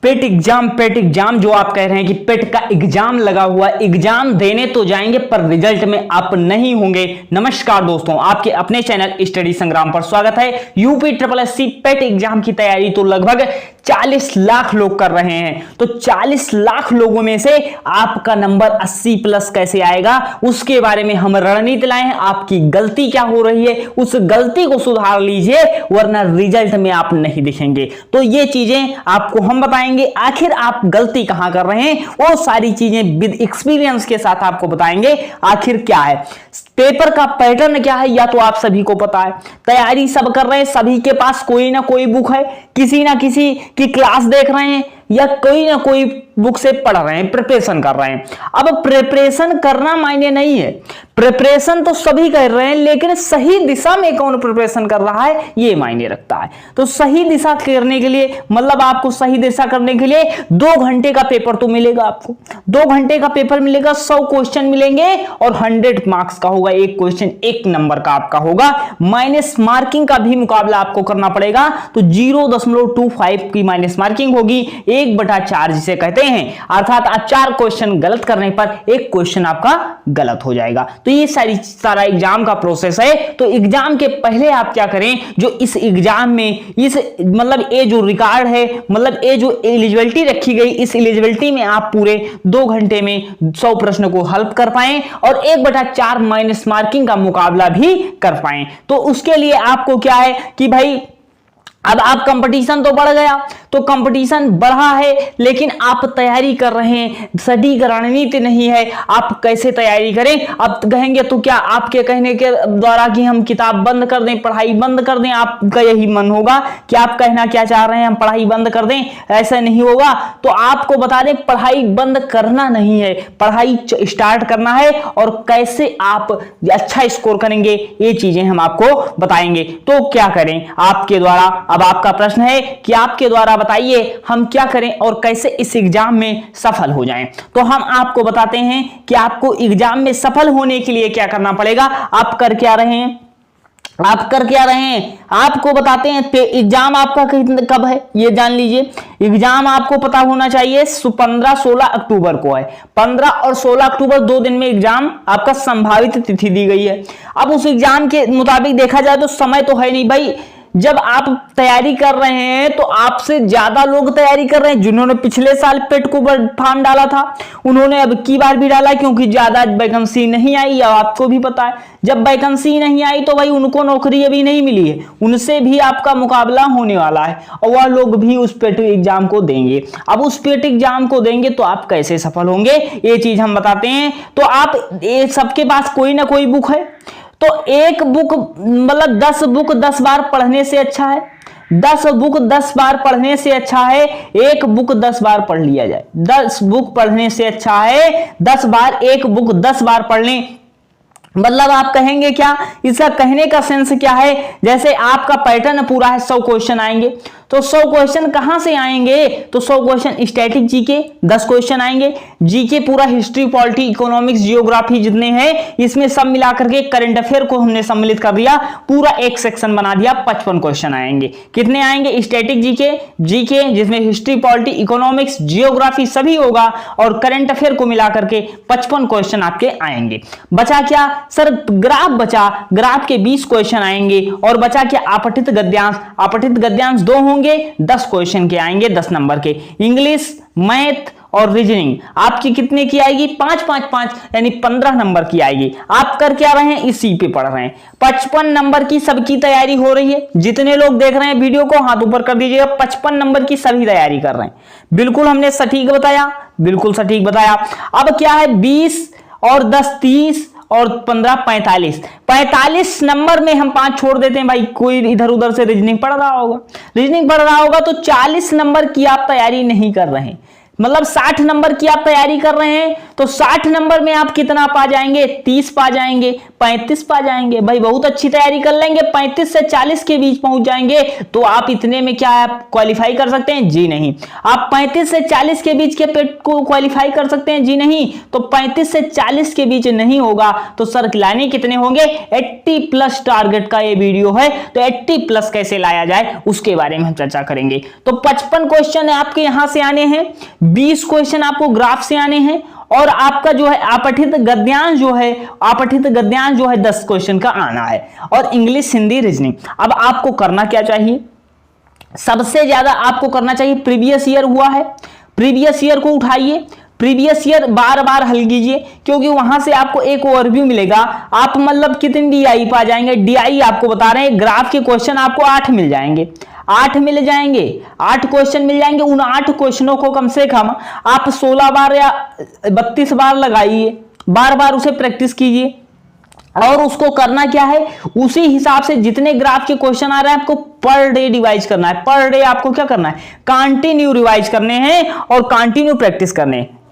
पेट exam जो आप कह रहे हैं कि पेट का एग्जाम लगा हुआ, एग्जाम देने तो जाएंगे पर रिजल्ट में आप नहीं होंगे। नमस्कार दोस्तों, आपके अपने चैनल स्टडी संग्राम पर स्वागत है। यूपी ट्रिपल एससी पेट एग्जाम की तैयारी तो लगभग 40 लाख लोग कर रहे हैं, तो 40 लाख लोगों में से आपका नंबर 80 प्लस कैसे आएगा, उसके बारे में हम रणनीति लाए हैं। आपकी गलती क्या हो रही है, उस गलती को सुधार लीजिए, वरना रिजल्ट में आप नहीं दिखेंगे। तो ये चीजें आपको हम बताएंगे, आखिर आप गलती कहां कर रहे हैं, वो सारी चीजें विद एक्सपीरियंस के साथ आपको बताएंगे। आखिर क्या है पेपर का पैटर्न, क्या है या तो आप सभी को पता है, तैयारी सब कर रहे हैं, सभी के पास कोई ना कोई बुक है, किसी ना किसी की क्लास देख रहे हैं या कोई ना कोई बुक से पढ़ रहे हैं, प्रिपरेशन कर रहे हैं। अब प्रिपरेशन करना मायने नहीं है, प्रिपरेशन तो सभी कर रहे हैं, लेकिन सही दिशा में कौन प्रिपरेशन कर रहा है ये मायने रखता है। तो सही दिशा करने के लिए, मतलब आपको सही दिशा करने के लिए 2 घंटे का पेपर तो मिलेगा आपको, 2 घंटे का पेपर मिलेगा, 100 क्वेश्चन मिलेंगे और 100 मार्क्स का होगा। एक क्वेश्चन 1 नंबर का आपका होगा, माइनस मार्किंग का भी मुकाबला आपको करना पड़ेगा। तो 0.25 की माइनस मार्किंग होगी, 1/4 जिसे कहते हैं, अर्थात आप 4 क्वेश्चन गलत करने पर 1 क्वेश्चन आपका गलत हो जाएगा। तो ये सारा एग्जाम का प्रोसेस है। तो एग्जाम के पहले आप क्या करें, जो इस एग्जाम में इस मतलब ये जो रिकॉर्ड है, मतलब ये जो एलिजिबिलिटी रखी गई, इस एलिजिबिलिटी में आप पूरे 2 घंटे में 100 प्रश्न को हल कर पाएं और 1/4 माइनस मार्किंग का मुकाबला भी कर पाएं। तो उसके लिए आपको क्या है कि भाई अब आप कंपटीशन तो बढ़ गया, तो कंपटीशन बढ़ा है, लेकिन आप तैयारी कर रहे हैं, सटीक रणनीति नहीं है, आप कैसे तैयारी करें। अब कहेंगे तो क्या आपके कहने के द्वारा कि हम किताब बंद कर दें, पढ़ाई बंद कर दें, आपका यही मन होगा कि आप कहना क्या चाह रहे हैं, हम पढ़ाई बंद कर दें, ऐसा नहीं होगा। तो आपको बता दें, पढ़ाई बंद करना नहीं है, पढ़ाई स्टार्ट करना है, और कैसे आप अच्छा स्कोर करेंगे ये चीजें हम आपको बताएंगे। तो क्या करें आपके द्वारा, अब आपका प्रश्न है कि आपके द्वारा बताइए हम क्या करें और कैसे इस एग्जाम में सफल हो जाएं। तो हम आपको बताते हैं कि आपको एग्जाम में सफल होने के लिए क्या करना पड़ेगा। आप कर क्या रहे हैं, आपको बताते हैं। एग्जाम आपका कब है ये जान लीजिए। एग्जाम आपको पता होना चाहिए 15-16 अक्टूबर को है। 15 और 16 अक्टूबर 2 दिन में एग्जाम आपका संभावित तिथि दी गई है। अब उस एग्जाम के मुताबिक देखा जाए तो समय तो है नहीं भाई। जब आप तैयारी कर रहे हैं तो आपसे ज्यादा लोग तैयारी कर रहे हैं। जिन्होंने पिछले साल पेट को फॉर्म डाला था, उन्होंने अब की बार भी डाला, क्योंकि ज्यादा वैकेंसी नहीं आई। अब आपको भी पता है, जब वैकेंसी नहीं आई तो भाई उनको नौकरी अभी नहीं मिली है, उनसे भी आपका मुकाबला होने वाला है और वह लोग भी उस पेट एग्जाम को देंगे। अब उस पेट एग्जाम को देंगे तो आप कैसे सफल होंगे ये चीज हम बताते हैं। तो आप सबके पास कोई ना कोई बुक है, तो एक बुक मतलब 10 बुक 10 बार पढ़ने से अच्छा है, 10 बुक 10 बार पढ़ने से अच्छा है एक बुक 10 बार पढ़ लिया जाए। 10 बुक पढ़ने से अच्छा है 10 बार एक बुक 10 बार पढ़ लें। मतलब आप कहेंगे क्या, इसका कहने का सेंस क्या है, जैसे आपका पैटर्न पूरा है, 100 क्वेश्चन आएंगे, तो 100 क्वेश्चन कहां से आएंगे, तो 100 क्वेश्चन स्टैटिक जीके 10 क्वेश्चन आएंगे, जीके पूरा हिस्ट्री पॉलिटी इकोनॉमिक्स जियोग्राफी जितने हैं इसमें सब मिलाकर के करंट अफेयर को हमने सम्मिलित कर दिया, पूरा एक सेक्शन बना दिया, 55 क्वेश्चन आएंगे। कितने आएंगे, स्टैटिक जीके जिसमें हिस्ट्री पॉलिटी इकोनॉमिक्स जियोग्राफी सभी होगा, और करंट अफेयर को मिलाकर के 55 क्वेश्चन आपके आएंगे। बचा क्या सर, ग्राफ बचा, ग्राफ के 20 क्वेश्चन आएंगे, और बचा क्या आपठित गद्यांश 2 होंगे, 10 क्वेश्चन के आएंगे 10 नंबर के। इंग्लिश, मैथ और रीजनिंग आपकी कितने की आएगी, 5-5-5 यानी 15 नंबर की आएगी। आप कर क्या रहे हैं, इसी पे पढ़ रहे हैं। 55 नंबर की सबकी तैयारी हो रही है। जितने लोग देख रहे हैं वीडियो को हाथ ऊपर कर दीजिएगा, 55 नंबर की सभी तैयारी कर रहे हैं। बिल्कुल हमने सटीक बताया, बिल्कुल सटीक बताया। अब क्या है, 20 और 10 30 और 15 45 नंबर में हम 5 छोड़ देते हैं भाई। कोई इधर उधर से रीजनिंग पढ़ रहा होगा तो 40 नंबर की आप तैयारी नहीं कर रहे हैं। मतलब 60 नंबर की आप तैयारी कर रहे हैं तो 60 नंबर में आप कितना पा जाएंगे, 30 पा जाएंगे, 35 पा जाएंगे। भाई बहुत अच्छी तैयारी कर लेंगे, 35 से 40 के बीच पहुंच जाएंगे तो आप इतने में क्या आप क्वालिफाई कर सकते हैं? जी नहीं। आप 35 से 40 के बीच के पेट को क्वालिफाई कर सकते हैं? जी नहीं। तो 35 से 40 के बीच नहीं होगा तो सर लाने कितने होंगे? 80 प्लस टारगेट का ये वीडियो है, तो 80 प्लस कैसे लाया जाए उसके बारे में हम चर्चा करेंगे। तो 55 क्वेश्चन आपके यहां से आने हैं, 20 क्वेश्चन आपको ग्राफ से आने हैं और आपका जो है अपठित गद्यांश जो है 10 क्वेश्चन का आना है और इंग्लिश, हिंदी, रीजनिंग। अब आपको करना क्या चाहिए? सबसे ज्यादा आपको करना चाहिए प्रीवियस ईयर हुआ है, प्रीवियस ईयर को उठाइए, प्रीवियस ईयर बार बार हल कीजिए क्योंकि वहां से आपको एक ओवरव्यू मिलेगा। आप मतलब कितनी डीआई पा जाएंगे? डीआई आपको बता रहे हैं, ग्राफ के क्वेश्चन आपको 8 मिल जाएंगे, 8 मिल जाएंगे, 8 क्वेश्चन मिल जाएंगे। उन 8 क्वेश्चनों को कम से कम आप 16 बार या 32 बार लगाइए, बार बार उसे प्रैक्टिस कीजिए और उसको करना क्या है, उसी हिसाब से जितने ग्राफ के क्वेश्चन आ रहे हैं आपको पर डे रिवाइज करना है। पर डे आपको क्या करना है? कंटिन्यू रिवाइज करने हैं और कंटिन्यू प्रैक्टिस करने हैं।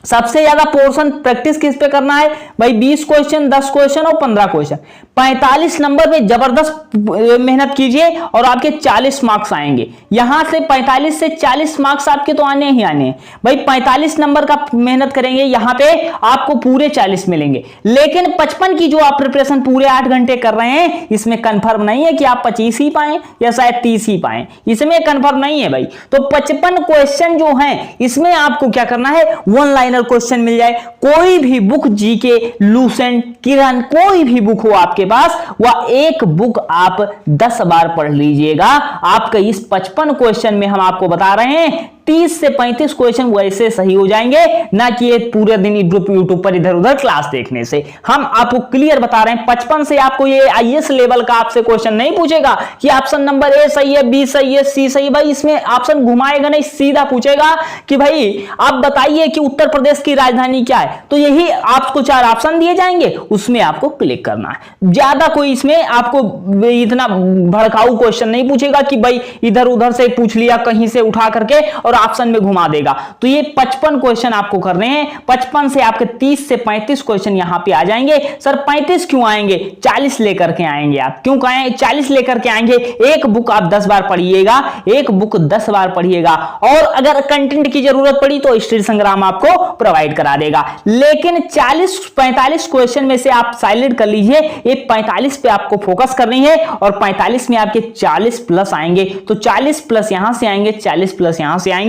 सबसे ज्यादा पोर्शन प्रैक्टिस किस पे करना है भाई? 20 क्वेश्चन, 10 क्वेश्चन और 15 क्वेश्चन, 45 नंबर पे जबरदस्त मेहनत कीजिए और आपके 40 मार्क्स आएंगे। यहां से 45 से 40 मार्क्स आपके तो आने ही आने हैं भाई। 45 नंबर का मेहनत करेंगे, यहां पे आपको पूरे 40 मिलेंगे। लेकिन 55 की जो आप प्रिपरेशन पूरे 8 घंटे कर रहे हैं, इसमें कंफर्म नहीं है कि आप 25 ही पाए या शायद 30 ही पाए, इसमें कंफर्म नहीं है भाई। तो 55 क्वेश्चन जो है इसमें आपको क्या करना है? वन लाइनर क्वेश्चन मिल जाए, कोई भी बुक, जीके, लूसेंट, किरण, कोई भी बुक हो आपके पास, वह एक बुक आप 10 बार पढ़ लीजिएगा। आपका इस 55 क्वेश्चन में हम आपको बता रहे हैं 30 से 35 क्वेश्चन वैसे सही हो जाएंगे, ना कि ये पूरे दिन यूट्यूब पर इधर उधर क्लास देखने से। हम आपको क्लियर बता रहे हैं 55 से आपको ये आईएएस लेवल का आपसे क्वेश्चन नहीं पूछेगा कि ऑप्शन नंबर ए सही है, बी सही है, सी सही है। भाई इसमें ऑप्शन घुमाएगा नहीं, सीधा पूछेगा कि भाई आप बताइए कि उत्तर प्रदेश की राजधानी क्या है, तो यही आपको 4 ऑप्शन दिए जाएंगे, उसमें आपको क्लिक करना है। ज्यादा कोई इसमें आपको इतना भड़काऊ क्वेश्चन नहीं पूछेगा कि भाई इधर उधर से पूछ लिया कहीं से उठा करके और ऑप्शन में घुमा देगा। तो ये 55 क्वेश्चन आपको करने हैं। 55 से आपके 30 से 35 क्वेश्चन यहां पे आ जाएंगे। सर 35 क्यों आएंगे? 40 लेकर के आएंगे। आप क्यों कहें 40 लेकर के आएंगे? एक बुक आप 10 बार पढ़िएगा, एक बुक 10 बार पढ़िएगा और अगर कंटेंट की जरूरत पड़ी तो स्टडी संग्राम आपको प्रोवाइड करा देगा। लेकिन 40-45 क्वेश्चन में से आप साइलेंट कर लीजिए, ये 45 पे आपको फोकस करनी है और 45 में आपके 40 प्लस आएंगे। तो 40 प्लस यहां से आएंगे, 40 प्लस यहां से आएंगे,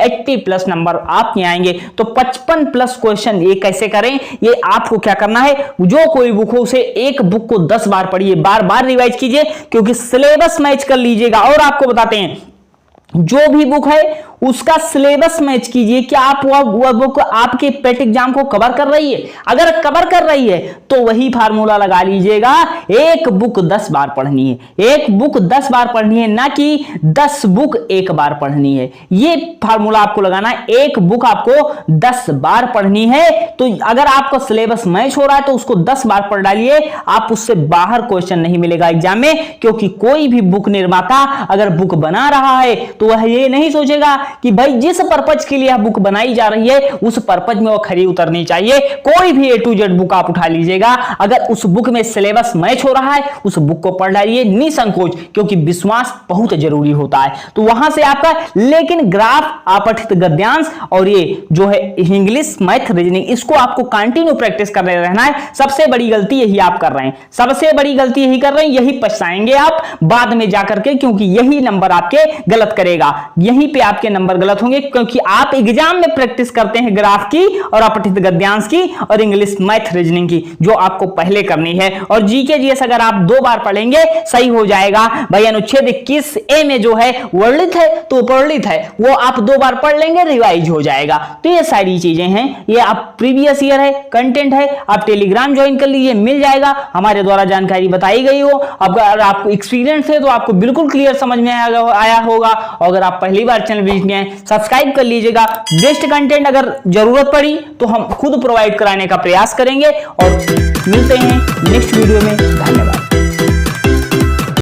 80 प्लस नंबर आपके आएंगे। तो 55 प्लस क्वेश्चन ये कैसे करें? ये आपको क्या करना है, जो कोई बुक हो उसे एक बुक को 10 बार पढ़िए, बार बार रिवाइज कीजिए क्योंकि सिलेबस मैच कर लीजिएगा। और आपको बताते हैं जो भी बुक है उसका सिलेबस मैच कीजिए कि आप वह बुक आपके पेट एग्जाम को कवर कर रही है। अगर कवर कर रही है तो वही फार्मूला लगा लीजिएगा, एक बुक 10 बार पढ़नी है, एक बुक 10 बार पढ़नी है, ना कि 10 बुक एक बार पढ़नी है। ये फार्मूला आपको लगाना है, एक बुक आपको 10 बार पढ़नी है। तो अगर आपका सिलेबस मैच हो रहा है तो उसको 10 बार पढ़ डालिए, आप उससे बाहर क्वेश्चन नहीं मिलेगा एग्जाम में। क्योंकि कोई भी बुक निर्माता अगर बुक बना रहा है तो वह ये नहीं सोचेगा कि भाई जिस पर्पज के लिए बुक बनाई जा रही है उस पर्पज में वो खरी उतरनी चाहिए। कोई भी A to Z बुक आप उठा लीजिएगा, अगर उस बुक में सिलेबस मैच हो रहा है उस बुक को पढ़ डालिए निसंकोच, क्योंकि विश्वास बहुत जरूरी होता है। तो वहां से आपका, लेकिन ग्राफ, अपठित गद्यांश और ये जो है इंग्लिश, मैथ, रीजनिंग, इसको आपको कंटिन्यू प्रैक्टिस करने रहना है। सबसे बड़ी गलती यही आप कर रहे हैं, सबसे बड़ी गलती यही कर रहे हैं, यही पछताएंगे आप बाद में जाकर के, क्योंकि यही नंबर आपके गलत करेगा, यहीं पे आपके नंबर गलत होंगे। क्योंकि आप एग्जाम में प्रैक्टिस करते हैं ग्राफ की और अपठित गद्यांश की और इंग्लिश, मैथ, रीजनिंग की, जो आपको पहले करनी है। और जीके जीएस अगर आप 2 बार पढ़ेंगे सही हो जाएगा। भाई अनुच्छेद 21 ए में जो है वर्णित है तो उपवर्णित है, वो आप 2 बार पढ़ लेंगे, रिवाइज हो जाएगा। तो ये सारी चीजें हैं, ये आप प्रीवियस ईयर है, कंटेंट है, आप टेलीग्राम ज्वाइन कर लीजिए, मिल जाएगा। हमारे द्वारा जानकारी बताई गई हो, अगर आपको एक्सपीरियंस है तो आपको बिल्कुल क्लियर समझ में आया होगा। और अगर आप पहली बार चैनल विजिट किए हैं सब्सक्राइब कर लीजिएगा। बेस्ट कंटेंट अगर जरूरत पड़ी तो हम खुद प्रोवाइड कराने का प्रयास करेंगे। और मिलते हैं नेक्स्ट वीडियो में, धन्यवाद।